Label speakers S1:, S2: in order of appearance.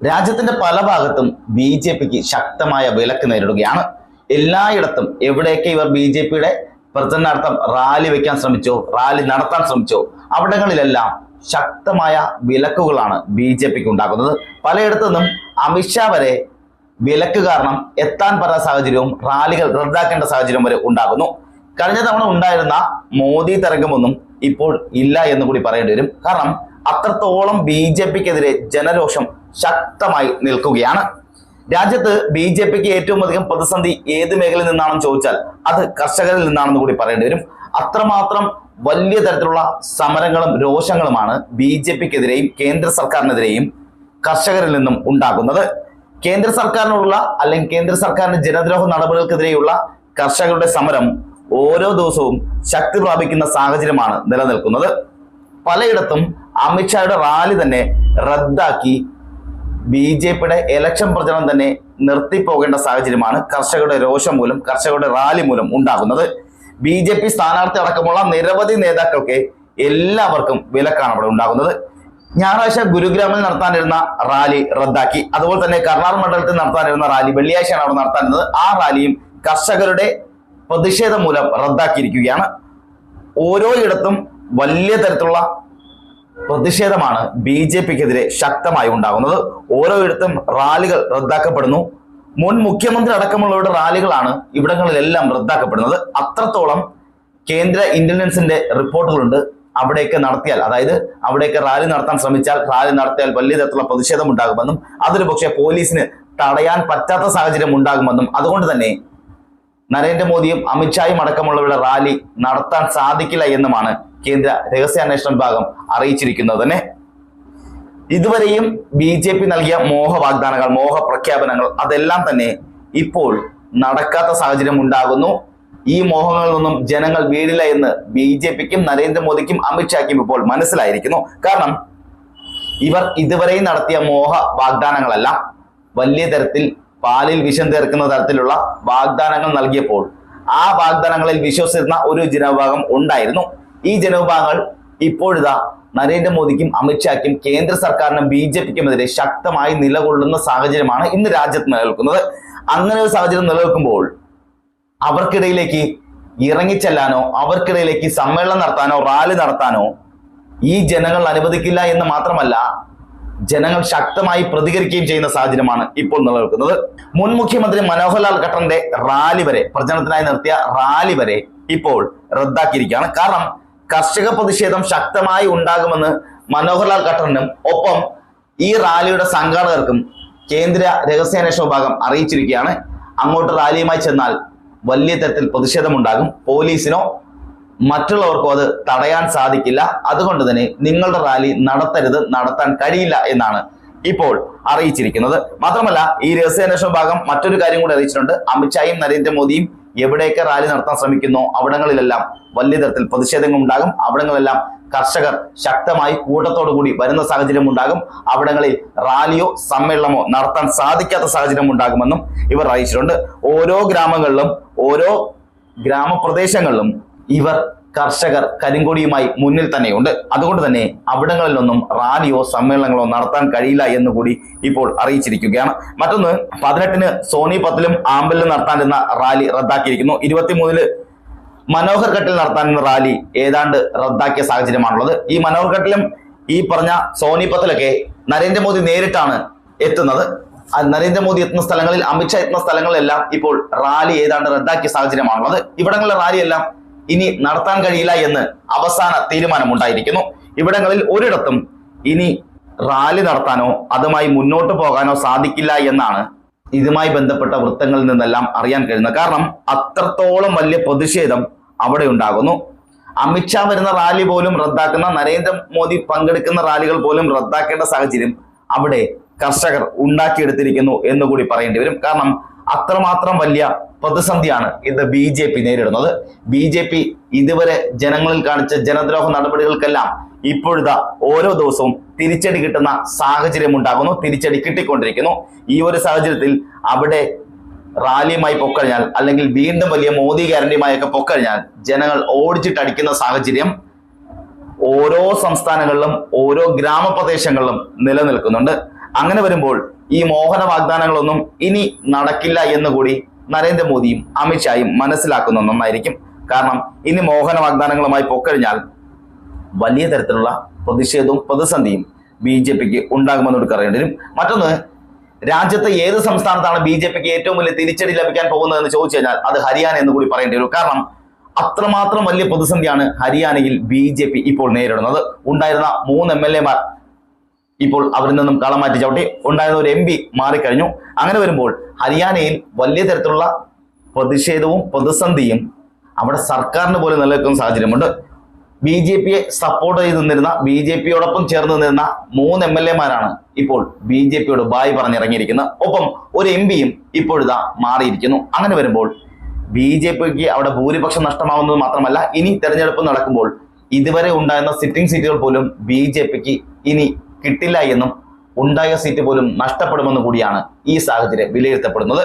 S1: രാജ്യത്തിന്റെ പല ഭാഗത്തും ബി ജെ പിക്ക് ശക്തമായ വിലക്ക് നേരിടുകയാണ്. എല്ലായിടത്തും എവിടെയൊക്കെ ഇവർ ബി ജെ പിയുടെ പ്രചരണാർത്ഥം റാലി വെക്കാൻ ശ്രമിച്ചോ, റാലി നടത്താൻ ശ്രമിച്ചോ, അവിടങ്ങളിലെല്ലാം ശക്തമായ വിലക്കുകളാണ് ബി ജെ പിക്ക് ഉണ്ടാക്കുന്നത്. പലയിടത്തു നിന്നും അമിത്ഷാ വരെ വിലക്ക് കാരണം എത്താൻ പറ്റാത്ത സാഹചര്യവും റാലികൾ റദ്ദാക്കേണ്ട സാഹചര്യം വരെ ഉണ്ടാകുന്നു. കഴിഞ്ഞ തവണ ഉണ്ടായിരുന്ന മോദി തരംഗമൊന്നും ഇപ്പോൾ ഇല്ല എന്ന് കൂടി പറയേണ്ടി വരും. കാരണം അത്രത്തോളം ബി ജെ പിക്കെതിരെ ജനരോഷം ശക്തമായി നിൽക്കുകയാണ്. രാജ്യത്ത് ബി ജെ പിക്ക് ഏറ്റവും അധികം പ്രതിസന്ധി ഏത് മേഖലയിൽ നിന്നാണെന്ന് ചോദിച്ചാൽ അത് കർഷകരിൽ നിന്നാണെന്ന് കൂടി പറയേണ്ടി വരും. അത്രമാത്രം വലിയ തരത്തിലുള്ള സമരങ്ങളും രോഷങ്ങളുമാണ് ബി ജെ പിക്കെതിരെയും കേന്ദ്ര സർക്കാരിനെതിരെയും കർഷകരിൽ നിന്നും ഉണ്ടാകുന്നത്. കേന്ദ്ര സർക്കാരിനുള്ള അല്ലെങ്കിൽ കേന്ദ്ര സർക്കാരിന്റെ ജനദ്രോഹ നടപടികൾക്കെതിരെയുള്ള കർഷകരുടെ സമരം ഓരോ ദിവസവും ശക്തി പ്രാപിക്കുന്ന സാഹചര്യമാണ് നിലനിൽക്കുന്നത്. പലയിടത്തും അമിത്ഷായുടെ റാലി തന്നെ റദ്ദാക്കി ബി ജെ പിയുടെ ഇലക്ഷൻ പ്രചരണം തന്നെ നിർത്തിപ്പോകേണ്ട സാഹചര്യമാണ് കർഷകരുടെ രോഷം മൂലം, കർഷകരുടെ റാലി മൂലം ഉണ്ടാകുന്നത്. ബി ജെ പി സ്ഥാനാർത്ഥി അടക്കമുള്ള നിരവധി നേതാക്കൾക്ക് എല്ലാവർക്കും വിലക്കാണ് അവിടെ ഉണ്ടാകുന്നത്. ഞായറാഴ്ച ഗുരുഗ്രാമിൽ നടത്താനിരുന്ന റാലി റദ്ദാക്കി. അതുപോലെ തന്നെ കർണാടക മണ്ഡലത്തിൽ നടത്താനിരുന്ന റാലി വെള്ളിയാഴ്ചയാണ് അവിടെ നടത്താനിരുന്നത്. ആ റാലിയും കർഷകരുടെ പ്രതിഷേധം മൂലം റദ്ദാക്കിയിരിക്കുകയാണ്. ഓരോ ഇടത്തും വലിയ തരത്തിലുള്ള പ്രതിഷേധമാണ് ബി ജെ പിക്കെതിരെ ശക്തമായി ഉണ്ടാകുന്നത്. ഓരോ ഇടത്തും റാലികൾ റദ്ദാക്കപ്പെടുന്നു. മുൻ മുഖ്യമന്ത്രി അടക്കമുള്ളവരുടെ റാലികളാണ് ഇവിടങ്ങളിലെല്ലാം റദ്ദാക്കപ്പെടുന്നത്. അത്രത്തോളം കേന്ദ്ര ഇന്റലിജൻസിന്റെ റിപ്പോർട്ടുകളുണ്ട്. അവിടെയൊക്കെ നടത്തിയാൽ, അതായത് അവിടെയൊക്കെ റാലി നടത്താൻ ശ്രമിച്ചാൽ, റാലി നടത്തിയാൽ വലിയ തരത്തിലുള്ള പ്രതിഷേധം ഉണ്ടാകുമെന്നും അതൊരു പക്ഷേ പോലീസിന് തടയാൻ പറ്റാത്ത സാഹചര്യം ഉണ്ടാകുമെന്നും അതുകൊണ്ട് തന്നെ നരേന്ദ്രമോദിയും അമിത്ഷായും അടക്കമുള്ളവരുടെ റാലി നടത്താൻ സാധിക്കില്ല എന്നുമാണ് കേന്ദ്ര രഹസ്യാന്വേഷണ വിഭാഗം അറിയിച്ചിരിക്കുന്നത് തന്നെ. ഇതുവരെയും ബി ജെ പി നൽകിയ മോഹ വാഗ്ദാനങ്ങൾ, മോഹ പ്രഖ്യാപനങ്ങൾ അതെല്ലാം തന്നെ ഇപ്പോൾ നടക്കാത്ത സാഹചര്യം ഉണ്ടാകുന്നു. ഈ മോഹങ്ങളിൽ നിന്നും ജനങ്ങൾ വീടില്ല എന്ന് ബി ജെ പിക്കും നരേന്ദ്രമോദിക്കും അമിത്ഷായ്ക്കും ഇപ്പോൾ മനസ്സിലായിരിക്കുന്നു. കാരണം ഇവർ ഇതുവരെയും നടത്തിയ മോഹ വാഗ്ദാനങ്ങളെല്ലാം വലിയ തരത്തിൽ പാലിൽ വിഷം ചേർക്കുന്ന തരത്തിലുള്ള വാഗ്ദാനങ്ങൾ നൽകിയപ്പോൾ ആ വാഗ്ദാനങ്ങളിൽ വിശ്വസിച്ചിരുന്ന ഒരു ജനവിഭാഗം ഉണ്ടായിരുന്നു. ഈ ജനവിഭാഗങ്ങൾ ഇപ്പോഴിതാ നരേന്ദ്രമോദിക്കും അമിത്ഷായ്ക്കും കേന്ദ്ര സർക്കാരിനും ബി ജെ പിക്കുമെതിരെ ശക്തമായി നിലകൊള്ളുന്ന സാഹചര്യമാണ് ഇന്ന് രാജ്യത്ത് നിലനിൽക്കുന്നത്. അങ്ങനെ ഒരു സാഹചര്യം നിലനിൽക്കുമ്പോൾ അവർക്കിടയിലേക്ക് ഇറങ്ങിച്ചെല്ലാനോ, അവർക്കിടയിലേക്ക് സമ്മേളനം നടത്താനോ, റാലി നടത്താനോ ഈ ജനങ്ങൾ അനുവദിക്കില്ല എന്ന് മാത്രമല്ല, ജനങ്ങൾ ശക്തമായി പ്രതികരിക്കുകയും ചെയ്യുന്ന സാഹചര്യമാണ് ഇപ്പോൾ നിലനിൽക്കുന്നത്. മുൻ മുഖ്യമന്ത്രി മനോഹർലാൽ ഖട്ടറിന്റെ റാലി വരെ, പ്രചരണത്തിനായി നിർത്തിയ റാലി വരെ ഇപ്പോൾ റദ്ദാക്കിയിരിക്കുകയാണ്. കാരണം കർഷക പ്രതിഷേധം ശക്തമായി ഉണ്ടാകുമെന്ന് മനോഹർലാൽ ഖട്ടറിനും ഒപ്പം ഈ റാലിയുടെ സംഘാടകർക്കും കേന്ദ്ര രഹസ്യാന്വേഷണ വിഭാഗം അറിയിച്ചിരിക്കുകയാണ്. അങ്ങോട്ട് റാലിയുമായി ചെന്നാൽ വലിയ തരത്തിൽ പ്രതിഷേധമുണ്ടാകും. പോലീസിനോ മറ്റുള്ളവർക്കോ അത് തടയാൻ സാധിക്കില്ല. അതുകൊണ്ട് തന്നെ നിങ്ങളുടെ റാലി നടത്തരുത്, നടത്താൻ കഴിയില്ല എന്നാണ് ഇപ്പോൾ അറിയിച്ചിരിക്കുന്നത്. മാത്രമല്ല ഈ രഹസ്യാന്വേഷണ വിഭാഗം മറ്റൊരു കാര്യം കൂടി അറിയിച്ചിട്ടുണ്ട്. അമിത്ഷായും നരേന്ദ്രമോദിയും എവിടെയൊക്കെ റാലി നടത്താൻ ശ്രമിക്കുന്നോ അവിടങ്ങളിലെല്ലാം വലിയ തരത്തിൽ പ്രതിഷേധങ്ങൾ ഉണ്ടാകും. അവിടങ്ങളെല്ലാം കർഷകർ ശക്തമായി കൂട്ടത്തോടു കൂടി വരുന്ന സാഹചര്യം ഉണ്ടാകും. അവിടങ്ങളിൽ റാലിയോ സമ്മേളനമോ നടത്താൻ സാധിക്കാത്ത സാഹചര്യം ഉണ്ടാകുമെന്നും ഇവർ അറിയിച്ചിട്ടുണ്ട്. ഓരോ ഗ്രാമങ്ങളിലും ഓരോ ഗ്രാമപ്രദേശങ്ങളിലും ഇവർ കർഷകർ കരിങ്കൊടിയുമായി മുന്നിൽ തന്നെയുണ്ട്. അതുകൊണ്ട് തന്നെ അവിടങ്ങളിലൊന്നും റാലിയോ സമ്മേളനങ്ങളോ നടത്താൻ കഴിയില്ല എന്നുകൂടി ഇപ്പോൾ അറിയിച്ചിരിക്കുകയാണ്. മറ്റൊന്ന്, 18-ന് സോനിപത്തിലും ആമ്പലിലും നടത്താനിരുന്ന റാലി റദ്ദാക്കിയിരിക്കുന്നു. 23-ന് മനോഹർ ഘട്ടിൽ നടത്താനിരുന്ന റാലി ഏതാണ്ട് റദ്ദാക്കിയ സാഹചര്യമാണുള്ളത്. ഈ മനോഹർ ഘട്ടിലും ഈ പറഞ്ഞ സോനിപത്തിലൊക്കെ നരേന്ദ്രമോദി നേരിട്ടാണ് എത്തുന്നത്. നരേന്ദ്രമോദി എത്തുന്ന സ്ഥലങ്ങളിൽ, അമിത്ഷാ എത്തുന്ന സ്ഥലങ്ങളിലെല്ലാം ഇപ്പോൾ റാലി ഏതാണ്ട് റദ്ദാക്കിയ സാഹചര്യമാണുള്ളത്. ഇവിടങ്ങളിലെ റാലിയെല്ലാം ഇനി നടത്താൻ കഴിയില്ല എന്ന് അവസാന തീരുമാനമുണ്ടായിരിക്കുന്നു. ഇവിടങ്ങളിൽ ഒരിടത്തും ഇനി റാലി നടത്താനോ അതുമായി മുന്നോട്ട് പോകാനോ സാധിക്കില്ല എന്നാണ് ഇതുമായി ബന്ധപ്പെട്ട വൃത്തങ്ങളിൽ നിന്നെല്ലാം അറിയാൻ കഴിയുന്നത്. കാരണം അത്രത്തോളം വലിയ പ്രതിഷേധം അവിടെ ഉണ്ടാകുന്നു. അമിത്ഷാ വരുന്ന റാലി പോലും റദ്ദാക്കുന്ന, നരേന്ദ്രമോദി പങ്കെടുക്കുന്ന റാലികൾ പോലും റദ്ദാക്കേണ്ട സാഹചര്യം അവിടെ കർഷകർ ഉണ്ടാക്കിയെടുത്തിരിക്കുന്നു എന്നുകൂടി പറയേണ്ടി വരും. കാരണം അത്രമാത്രം വലിയ പ്രതിസന്ധിയാണ് ഇത് ബി ജെ പി നേരിടുന്നത്. ബി ജെ പി ഇതുവരെ ജനങ്ങളിൽ കാണിച്ച ജനദ്രോഹ നടപടികൾക്കെല്ലാം ഇപ്പോഴിതാ ഓരോ ദിവസവും തിരിച്ചടി കിട്ടുന്ന സാഹചര്യം ഉണ്ടാകുന്നു, തിരിച്ചടി കിട്ടിക്കൊണ്ടിരിക്കുന്നു. ഈ ഒരു സാഹചര്യത്തിൽ അവിടെ റാലിയുമായി പൊക്കഴിഞ്ഞാൽ, അല്ലെങ്കിൽ വീണ്ടും വലിയ മോദി ഗ്യാരണ്ടിയുമായൊക്കെ പൊക്കഴിഞ്ഞാൽ ജനങ്ങൾ ഓടിച്ചിട്ടടിക്കുന്ന സാഹചര്യം ഓരോ സംസ്ഥാനങ്ങളിലും ഓരോ ഗ്രാമപ്രദേശങ്ങളിലും നിലനിൽക്കുന്നുണ്ട്. അങ്ങനെ വരുമ്പോൾ ഈ മോഹന വാഗ്ദാനങ്ങളൊന്നും ഇനി നടക്കില്ല എന്ന് കൂടി നരേന്ദ്രമോദിയും അമിത്ഷായും മനസ്സിലാക്കുന്ന നന്നായിരിക്കും. കാരണം ഇനി മോഹന വാഗ്ദാനങ്ങളുമായി പൊക്കഴിഞ്ഞാൽ വലിയ തരത്തിലുള്ള പ്രതിഷേധവും പ്രതിസന്ധിയും BJPക്ക് ഉണ്ടാകുമെന്ന് അറിയേണ്ടി വരും. മറ്റൊന്ന്, രാജ്യത്തെ ഏത് സംസ്ഥാനത്താണ് BJPക്ക് ഏറ്റവും വലിയ തിരിച്ചടി ലഭിക്കാൻ പോകുന്നതെന്ന് ചോദിച്ചു കഴിഞ്ഞാൽ അത് ഹരിയാന എന്ന് കൂടി പറയേണ്ടി വരും. കാരണം അത്രമാത്രം വലിയ പ്രതിസന്ധിയാണ് ഹരിയാനയിൽ BJP ഇപ്പോൾ നേരിടുന്നത്. ഉണ്ടായിരുന്ന 3 MLA-മാർ ഇപ്പോൾ അവരിൽ നിന്നും കളം മാറ്റി ചവിട്ടി. ഉണ്ടായിരുന്ന ഒരു MP മാറിക്കഴിഞ്ഞു. അങ്ങനെ വരുമ്പോൾ ഹരിയാനയിൽ വലിയ തരത്തിലുള്ള പ്രതിഷേധവും പ്രതിസന്ധിയും അവിടെ സർക്കാരിന് പോലും നിലനിൽക്കുന്ന സാഹചര്യമുണ്ട്. BJPയെ സപ്പോർട്ട് ചെയ്ത് നിന്നിരുന്ന, BJPയോടൊപ്പം ചേർന്ന് നിന്നിരുന്ന 3 MLA-മാരാണ് ഇപ്പോൾ BJPയോട് ബായ് പറഞ്ഞിറങ്ങിയിരിക്കുന്നത്. ഒപ്പം ഒരു MP-യും ഇപ്പോഴിതാ മാറിയിരിക്കുന്നു. അങ്ങനെ വരുമ്പോൾ BJPക്ക് അവിടെ ഭൂരിപക്ഷം നഷ്ടമാവുന്നത് മാത്രമല്ല, ഇനി തെരഞ്ഞെടുപ്പ് നടക്കുമ്പോൾ ഇതുവരെ ഉണ്ടായിരുന്ന സിറ്റിംഗ് സീറ്റുകൾ പോലും BJPക്ക് ഇനി കിട്ടില്ല എന്നും ഉണ്ടായ സീറ്റ് പോലും നഷ്ടപ്പെടുമെന്ന് കൂടിയാണ് ഈ സാഹചര്യം വിലയിരുത്തപ്പെടുന്നത്.